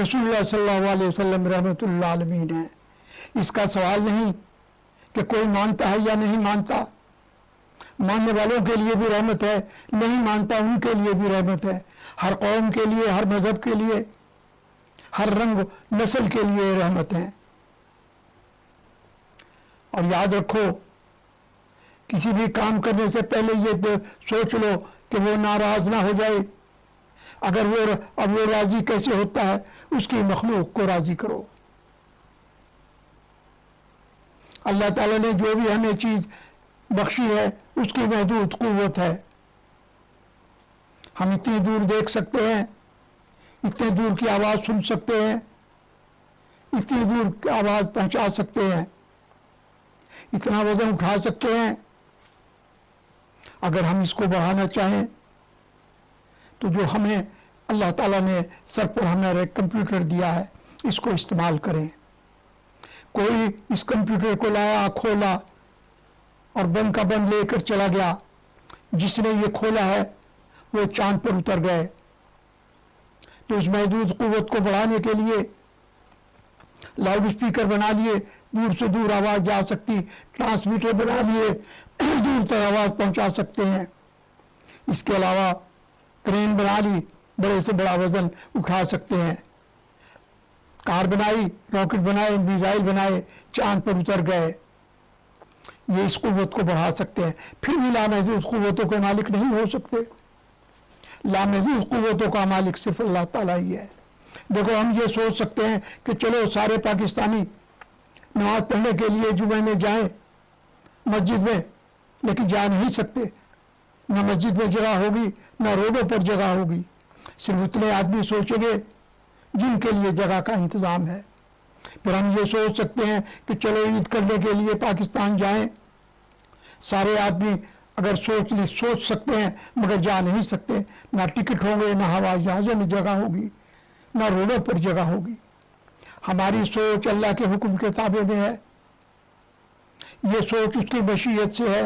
रसूलुल्लाह सल्लल्लाहु अलैहि वसल्लम रहमतुल्लिल आलमीन है। इसका सवाल नहीं कि कोई मानता है या नहीं मानता, मानने वालों के लिए भी रहमत है, नहीं मानता उनके लिए भी रहमत है, हर कौम के लिए, हर मजहब के लिए, हर रंग नस्ल के लिए रहमत है। और याद रखो, किसी भी काम करने से पहले ये सोच लो कि वो नाराज ना हो जाए। अगर वो राजी कैसे होता है, उसकी मखलूक को राजी करो। अल्लाह ताला ने जो भी हमें चीज बख्शी है उसकी महदूद कुव्वत है। हम इतनी दूर देख सकते हैं, इतने दूर की आवाज सुन सकते हैं, इतनी दूर की आवाज पहुंचा सकते हैं, इतना वजन उठा सकते हैं। अगर हम इसको बढ़ाना चाहें तो जो हमें अल्लाह ताला ने सर पर हमारे कंप्यूटर दिया है, इसको इस्तेमाल करें। कोई इस कंप्यूटर को लाया, खोला और बंद का बंद लेकर चला गया। जिसने ये खोला है वो चांद पर उतर गए। तो इस महदूद कुव्वत को बढ़ाने के लिए लाउड स्पीकर बना लिए, दूर से दूर आवाज जा सकती, ट्रांसमीटर बना लिए, दूर तक आवाज पहुंचा सकते हैं। इसके अलावा क्रेन बना ली, बड़े से बड़ा वजन उठा सकते हैं। कार बनाई, रॉकेट बनाए, मिसाइल बनाए, चांद पर उतर गए। ये इस कुव्वत को बढ़ा सकते हैं। फिर भी लामहदूद कुव्वतों के मालिक नहीं हो सकते। लामहदूद कुव्वतों का मालिक सिर्फ अल्लाह ताला ही है। देखो, हम ये सोच सकते हैं कि चलो सारे पाकिस्तानी नमाज पढ़ने के लिए जुमे में जाएं मस्जिद में, लेकिन जा नहीं सकते। न मस्जिद में जगह होगी, न रोडों पर जगह होगी। सिर्फ उतने आदमी सोचेंगे जिनके लिए जगह का इंतजाम है। फिर हम ये सोच सकते हैं कि चलो ईद करने के लिए पाकिस्तान जाएं। सारे आदमी अगर सोच सकते हैं मगर जा नहीं सकते। ना टिकट होंगे, ना हवाई जहाज़ों में जगह होगी, ना रोडों पर जगह होगी। हमारी सोच अल्लाह के हुक्म के ताबे में है। ये सोच उसकी मशीयत से है।